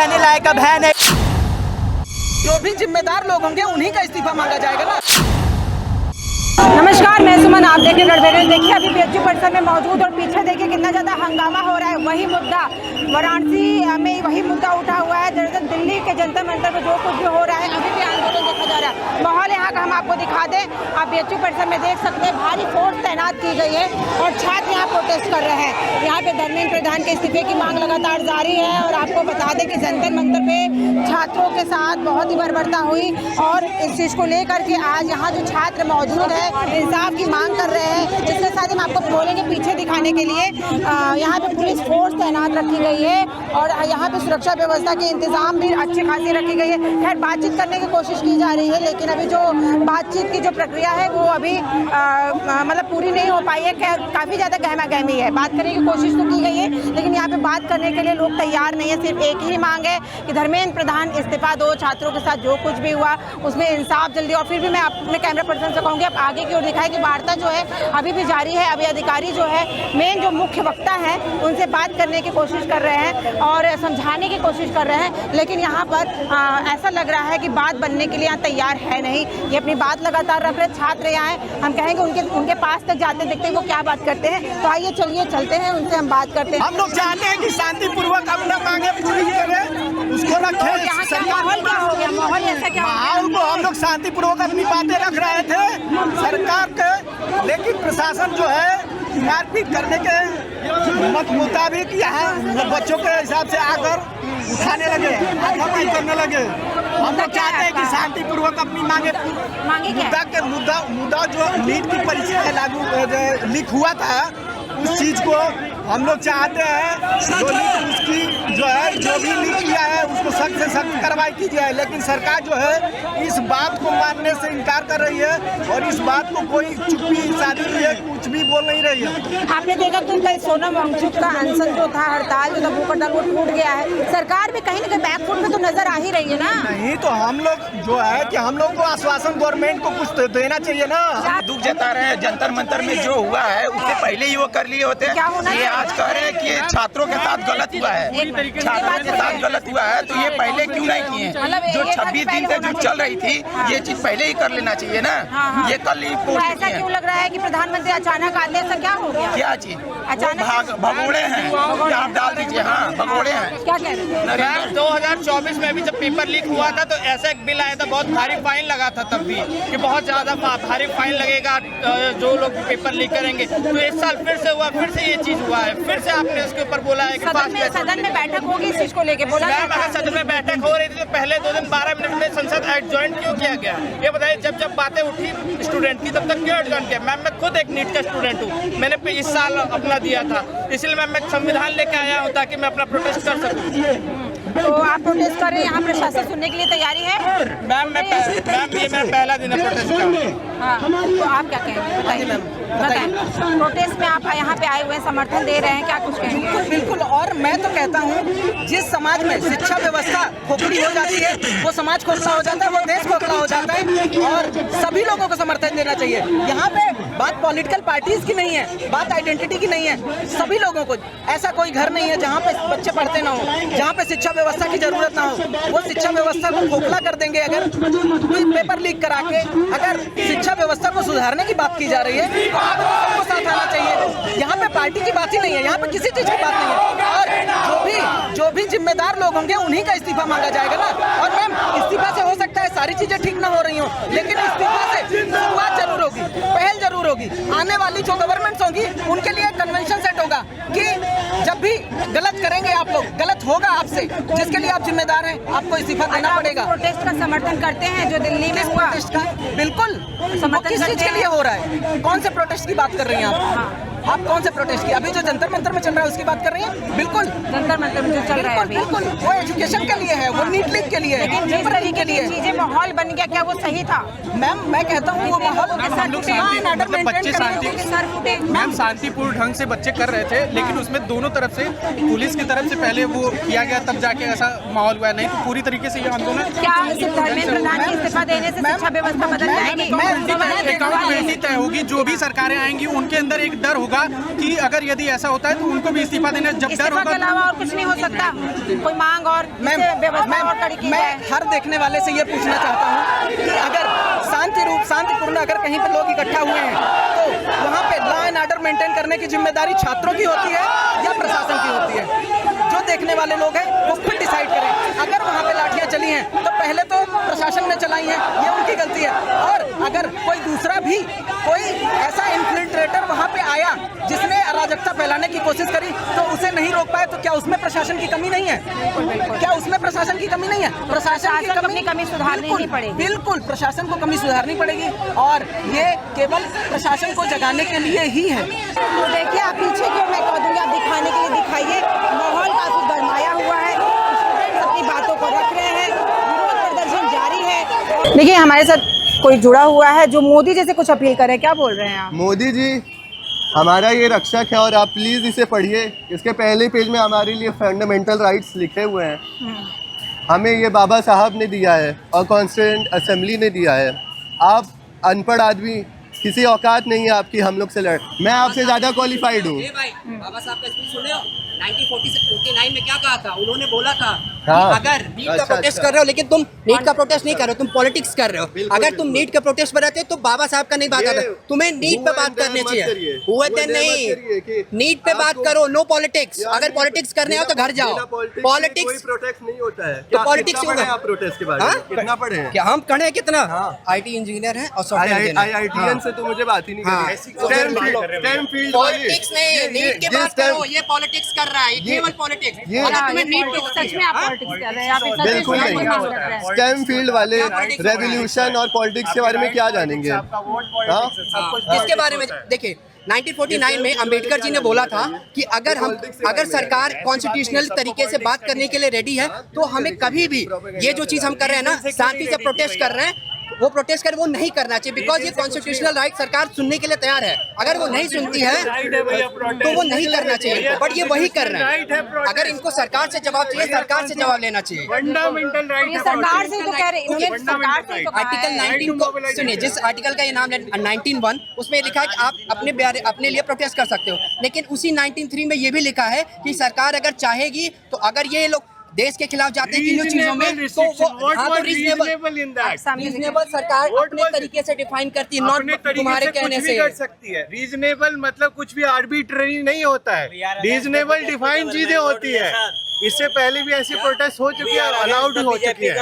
कहने लायक अब है नहीं। जो भी जिम्मेदार लोग होंगे उन्हीं का इस्तीफा मांगा जाएगा ना। नमस्कार, मैं सुमन, आप देख रहे हैं। देखिए अभी बीएचयू परिसर में मौजूद और पीछे देखिए कितना ज़्यादा हंगामा हो रहा है। वही मुद्दा वाराणसी में वही मुद्दा उठा हुआ है। दरअसल दिल्ली के जंतर मंतर पर जो कुछ भी हो रहा है अभी भी आंदोलन देखा जा रहा है। माहौल यहाँ का हम आपको दिखा दें। आप बीएचयू परिसर में देख सकते हैं भारी फोर्स तैनात की गई है और छात्र यहाँ प्रोटेस्ट कर रहे हैं। यहाँ पे धर्मेंद्र प्रधान के इस्तीफे की मांग लगातार जारी है और आपको बता दें कि जंतर मंतर पे छात्रों के साथ बहुत ही बर्बरता हुई और इस चीज़ को लेकर के आज यहाँ जो छात्र मौजूद है इंसाफ की मांग कर रहे हैं। इसके साथ ही हम आपको बोलेंगे पीछे दिखाने के लिए यहाँ पे पुलिस फोर्स तैनात रखी गई है और यहाँ पे सुरक्षा व्यवस्था के इंतजाम भी अच्छी खासी रखी गई है। खैर बातचीत करने की कोशिश की जा रही है, लेकिन अभी जो बातचीत की जो प्रक्रिया है वो अभी मतलब पूरी नहीं हो पाई है। काफ़ी ज़्यादा गहमा गहमी है। बात करने की कोशिश तो की गई है, लेकिन यहाँ पे बात करने के लिए लोग तैयार नहीं है। सिर्फ एक ही मांग है कि धर्मेंद्र प्रधान इस्तीफा दो, छात्रों के साथ जो कुछ भी हुआ उसमें इंसाफ जल्दी। और फिर भी मैं अपने कैमरा पर्सन से कहूँगी आप आगे की ओर दिखाएं कि वार्ता जो है अभी भी जारी है। अभी अधिकारी जो है मेन जो मुख्य वक्ता हैं उनसे बात करने की कोशिश कर रहे हैं और समझाने की कोशिश कर रहे हैं, लेकिन यहाँ पर ऐसा लग रहा है कि बात बनने के लिए यहाँ तैयार है नहीं। ये अपनी बात लगातार रख रहे छात्र यहाँ हैं। हम कहेंगे उनके पास तक जाते देखते हैं वो क्या बात करते हैं। तो आइए चलिए चलते हैं, उनसे हम बात करते हैं। हम लोग चाहते हैं कि शांतिपूर्वक अपना मांगे पूरी करें, उसको रखें। माहौल क्या हो गया? माहौल ऐसा क्या माहौल को हम लोग शांतिपूर्वक अपनी बातें रख रहे थे सरकार के, लेकिन प्रशासन जो है मारपीट करने के मुताबिक यहाँ बच्चों के हिसाब से आकर उठाने लगे, हाथापाई करने लगे। हम लोग चाहते हैं कि शांतिपूर्वक अपनी मुद्दा जो नीट की परीक्षा लागू लीक हुआ था उस चीज को हम लोग चाहते हैं जो भी लीक किया है उसको सख्त से सख्त कार्रवाई की जाए। लेकिन सरकार जो है इस बात को मानने से इनकार कर रही है और इस बात को कोई चुप्पी साधी रही है, कुछ भी बोल नहीं रही है। आपने देखा कि कल सोनम वांगचुक का अनशन जो था, हड़ताल जो था, भूख हड़ताल वो टूट गया है। सरकार भी कहीं ना कहीं बैकफुट में तो नजर आ ही रही है ना। नहीं तो हम लोग जो है कि हम लोग को आश्वासन गवर्नमेंट को कुछ तो देना चाहिए ना। दुख जता रहे हैं जंतर मंतर में जो हुआ है उससे पहले ही वो कर लिए होते। ये आज कह रहे हैं कि छात्रों के साथ गलत हुआ है, छात्रों के साथ गलत हुआ है, तो ये पहले क्यों नहीं किए? जो 26 दिन से जो चल रही थी ये चीज पहले ही कर लेना चाहिए ना। ये कल ही पोस्ट ऐसा क्यों लग रहा है कि प्रधानमंत्री अचानक आते ऐसा क्या हो गया? क्या चीज अचानक भगोड़े हैं, आप डाल दीजिए। हाँ भगोड़े हैं। क्या कह रहे हैं? 2024 में भी जब पेपर लीक हुआ था तो ऐसा एक बिल आया था, बहुत भारी फाइन लगा था तब भी कि बहुत ज्यादा भारी फाइन लगेगा जो लोग पेपर लीक करेंगे। तो इस साल फिर से हुआ, फिर से ये चीज हुआ है, फिर से आपने उसके ऊपर बोला है कि सदन में बैठक होगी इस चीज को लेके बोला। अगर सदन में बैठक हो रही थी तो पहले 2 दिन 12 मिनट में संसद एडजॉइंट क्यों किया गया? ये बताइए, जब बातें उठी स्टूडेंट की तब तक क्यों एडजॉइंट किया? मैं खुद एक नीट का स्टूडेंट हूँ, मैंने इस साल अपना दिया था, इसलिए मैं संविधान लेके आया हूँ ताकि मैं अपना प्रोटेस्ट कर सकूँ। तो आप प्रोटेस्ट कर रहे हैं, यहाँ प्रशासन सुनने के लिए तैयारी है? मैम ये मेरा पहला दिन है प्रोटेस्ट का। हाँ, तो आप क्या कहेंगे? बताइए मैम, बताएं। प्रोटेस्ट में आप यहाँ पे आए हुए हैं, समर्थन दे रहे हैं, क्या कुछ कहेंगे? बिल्कुल। और मैं तो कहता हूँ जिस समाज में शिक्षा व्यवस्था खोखली हो जाती है वो समाज खोखला हो जाता है, वो देश खोखला हो जाता है और सभी लोगों को समर्थन देना चाहिए। यहाँ पे बात पॉलिटिकल पार्टीज की नहीं है, बात आइडेंटिटी की नहीं है। सभी लोगों को, ऐसा कोई घर नहीं है जहाँ पे बच्चे पढ़ते ना हो, जहाँ पे शिक्षा व्यवस्था की जरूरत ना हो। वो शिक्षा व्यवस्था को खोखला कर देंगे अगर कोई पेपर लीक करा के। अगर शिक्षा व्यवस्था को सुधारने की बात की जा रही है तो आप सबको साथ आना चाहिए। यहाँ पे पार्टी की बात ही नहीं है, यहाँ पे किसी चीज की बात नहीं है। और जो भी जिम्मेदार लोग होंगे उन्हीं का इस्तीफा मांगा जाएगा ना। और मैम इस्तीफा से हो सकता है सारी चीजें ठीक ना हो रही हो, लेकिन इस्तीफा से शुरुआत जरूर होगी, पहल जरूर होगी। आने वाली जो गवर्नमेंट्स होंगी उनके लिए कन्वेंशन सेट होगा कि जब भी गलत करेंगे आप लोग, गलत होगा आपसे, जिसके लिए आप जिम्मेदार हैं, आपको इस्तीफा देना पड़ेगा। प्रोटेस्ट का समर्थन करते हैं जो दिल्ली में हुआ? प्रोटेस्ट का बिल्कुल समर्थन किस चीज के लिए हो रहा है? कौन से प्रोटेस्ट की बात कर रही हैं आप कौन से प्रोटेस्ट की? अभी जो जंतर मंतर में चल रहा है उसकी बात कर रही हैं? बिल्कुल जंतर मंतर में जो चल रहा है अभी, बिल्कुल वो एजुकेशन के लिए है, वो नीट लीक के लिए है, लेकिन जिस तरीके की चीजें माहौल बन गया, क्या वो सही था? मैम मैं कहता हूँ वो माहौल मैम शांतिपूर्ण ढंग से बच्चे कर रहे थे, लेकिन उसमें दोनों तरफ से, पुलिस की तरफ से पहले वो किया गया तब जाके ऐसा माहौल हुआ, नहीं तो पूरी तरीके से ये आंदोलन। क्या धर्मेंद्र प्रधान के इस्तीफा देने से शिक्षा व्यवस्था बदल जाएगी? अकाउंटेबिलिटी तय होगी, जो भी सरकारें आएंगी उनके अंदर एक डर होगा होगा कि अगर यदि ऐसा होता है तो उनको भी इस्तीफा देना, जब डर इस्तीफा के होगा अलावा और कुछ नहीं हो सकता, कोई मांग और व्यवस्था और कड़ी की मैं जाए। हर देखने वाले से ये पूछना चाहता हूँ कि अगर शांतिपूर्ण अगर कहीं पर लोग इकट्ठा हुए हैं तो वहाँ पे लॉ एंड ऑर्डर मेंटेन करने की जिम्मेदारी छात्रों की होती है या प्रशासन की होती है? जो देखने वाले लोग हैं वो खुद डिसाइड करें। अगर वहाँ पे लाठियाँ चली हैं तो पहले तो प्रशासन ने चलाई हैं, ये उनकी गलती है। और अगर कोई दूसरा भी कोई ऐसा इन्फ्लिल्ट्रेटर वहाँ पे आया जिसने अराजकता फैलाने की कोशिश करी तो उसे नहीं रोक पाए, तो क्या उसमें प्रशासन की कमी नहीं है? क्या उसमें प्रशासन की कमी नहीं है? प्रशासन की कमी सुधारनी ही पड़ेगी। बिल्कुल प्रशासन को कमी सुधारनी पड़ेगी और ये केवल प्रशासन को जगाने के लिए ही है। तो देखिए आप पीछे की ओर मैं कह दूंगी, आप दिखाने के लिए दिखाइए, माहौल काफी गरमाया हुआ है, स्टूडेंट्स अपनी बातों को रख रहे हैं, विरोध प्रदर्शन जारी है। देखिए हमारे साथ कोई जुड़ा हुआ है जो मोदी जैसे कुछ अपील करे, क्या बोल रहे हैं आप? मोदी जी हमारा ये रक्षक है और आप प्लीज़ इसे पढ़िए। इसके पहले पेज में हमारे लिए फंडामेंटल राइट्स लिखे हुए हैं, हमें ये बाबा साहब ने दिया है और कॉन्स्टिट्यूएंट असेंबली ने दिया है। आप अनपढ़ आदमी, किसी औकात नहीं है आपकी हम लोग से लड़। मैं आपसे ज़्यादा क्वालिफाइड हूँ। बाबा साहब का स्पीच सुने हो? 1949 में क्या कहा था? उन्होंने बोला था हाँ। कि अगर नीट का प्रोटेस्ट कर रहे हो, लेकिन तुम नीट का प्रोटेस्ट नहीं कर रहे हो, तुम पॉलिटिक्स कर रहे हो। अगर तुम नीट का प्रोटेस्ट पर रहते तो बाबा साहब का नहीं बात आता, तुम्हें नीट पे बात करनी चाहिए। हुआ देन नहीं, नीट पे बात करो, नो पॉलिटिक्स। अगर पॉलिटिक्स करने हो तो घर जाओ। पॉलिटिक्स प्रोटेस्ट नहीं होता है तो पॉलिटिक्स कितना पढ़े आप प्रोटेस्ट के बारे में? कितना पढ़े हैं? क्या हम पढ़े कितना? आईटी इंजीनियर हैं और सॉफ्टवेयर इंजीनियर। IITN से तो मुझे बात ही नहीं करनी। STEM फील्ड पॉलिटिक्स नहीं, नीट की बात करो। ये पॉलिटिक्स कर रहा है, केवल पॉलिटिक्स। अगर तुम्हें नीट पे सच में आप पॉलिटिक्स कर रहे हैं, आप इतना बिल्कुल नहीं। स्टेम फील्ड वाले रेवोल्यूशन और पॉलिटिक्स के बारे में क्या जानेंगे? हाँ? किसके बारे में? देखिए 1949 में अंबेडकर जी ने बोला था कि अगर सरकार कॉन्स्टिट्यूशनल तरीके से बात करने के लिए रेडी है तो हमें कभी भी ये जो चीज हम कर रहे हैं ना, शांति से प्रोटेस्ट कर रहे हैं, वो प्रोटेस्ट कर वो नहीं करना चाहिए, बिकॉज ये कॉन्स्टिट्यूशनल राइट सरकार सुनने के लिए तैयार है। अगर वो नहीं सुनती है तो वो नहीं करना चाहिए, बट ये वही कर रहे हैं। अगर इनको सरकार से जवाब चाहिए, सरकार से जवाब लेना चाहिए। फंडामेंटल राइट ये सरकार से तो कह रहे हैं, सरकार से तो आर्टिकल 19 को सुनिए, जिस आर्टिकल का ये नाम है 19(1), उसमें लिखा है कि आप अपने लिए प्रोटेस्ट कर सकते हो। लेकिन उसी 19(3) में ये भी लिखा है कि सरकार अगर चाहेगी तो अगर ये लोग देश के खिलाफ जाते हैं इन चीजों में तो वो रीजनेबल सरकार अपने तरीके से डिफाइन करती है, नॉट तुम्हारे कहने से कर सकती है। रीजनेबल मतलब कुछ भी आर्बिट्ररी नहीं होता है, रीजनेबल डिफाइन चीजें होती है। इससे पहले भी ऐसी प्रोटेस्ट हो चुकी है, अलाउड हो चुकी है।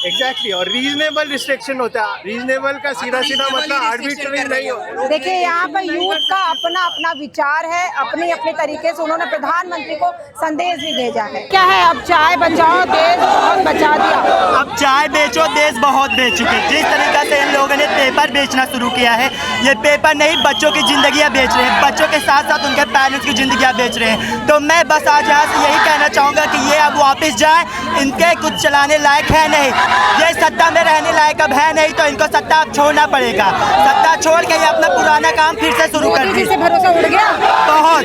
एग्जैक्टली और रीजनेबल रिस्ट्रिक्शन होता है। रीजनेबल का सीधा मतलब आर्बिट्ररी नहीं होता। देखिए यहाँ पर यूथ का अपना अपना विचार है, अपने अपने तरीके से उन्होंने प्रधानमंत्री को संदेश भी भेजा है। क्या है, अब चाय बचाओ देश बहुत बचा दिया। अब चाय बेचो देश बहुत बेच चुके। जिस तरीके से इन लोगों ने पेपर बेचना शुरू किया है, ये पेपर नहीं बच्चों की जिंदगियां बेच रहे हैं, बच्चों के साथ साथ उनके पेरेंट्स की जिंदगियां बेच रहे हैं। तो मैं बस आज यहाँ से यही कहना चाहूँगा कि ये अब वापस जाए, इनके कुछ चलाने लायक है नहीं, ये सत्ता में रहने लायक अब है नहीं, तो इनको सत्ता अब छोड़ना पड़ेगा। सत्ता छोड़ के ये अपना पुराना काम फिर से शुरू कर दी। भरोसा उड़ गया बहुत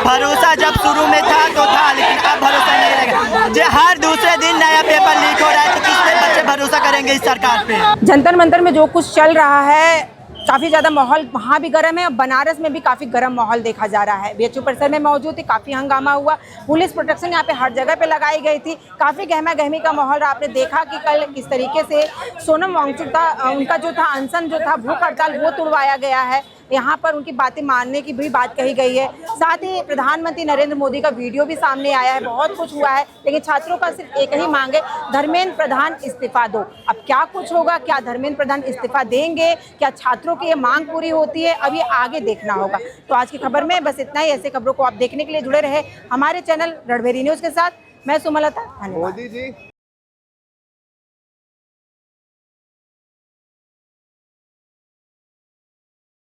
भरोसा जब शुरू में था तो था, लेकिन अब भरोसा नहीं रहेगा। जो हर दूसरे दिन नया पेपर लीक हो रहा है, तो किस पे बच्चे भरोसा करेंगे इस सरकार पे? जंतर मंतर में जो कुछ चल रहा है, काफ़ी ज़्यादा माहौल वहाँ भी गर्म है और बनारस में भी काफ़ी गर्म माहौल देखा जा रहा है। बीएचयू परिसर में मौजूद थी, काफ़ी हंगामा हुआ, पुलिस प्रोटेक्शन यहाँ पे हर जगह पे लगाई गई थी, काफ़ी गहमा गहमी का माहौल रहा। आपने देखा कि कल किस तरीके से सोनम वांगचुक था, उनका जो था अनशन जो था, भूख हड़ताल, वो तुड़वाया गया है। यहाँ पर उनकी बातें मानने की भी बात कही गई है। साथ ही प्रधानमंत्री नरेंद्र मोदी का वीडियो भी सामने आया है। बहुत कुछ हुआ है, लेकिन छात्रों का सिर्फ एक ही मांग है, धर्मेंद्र प्रधान इस्तीफा दो। अब क्या कुछ होगा, क्या धर्मेंद्र प्रधान इस्तीफा देंगे, क्या छात्रों की ये मांग पूरी होती है, अब ये आगे देखना होगा। तो आज की खबर में बस इतना ही। ऐसे खबरों को आप देखने के लिए जुड़े रहे हमारे चैनल रणभेरी न्यूज़ के साथ। मैं सुमलता, धन्यवाद। मोदी जी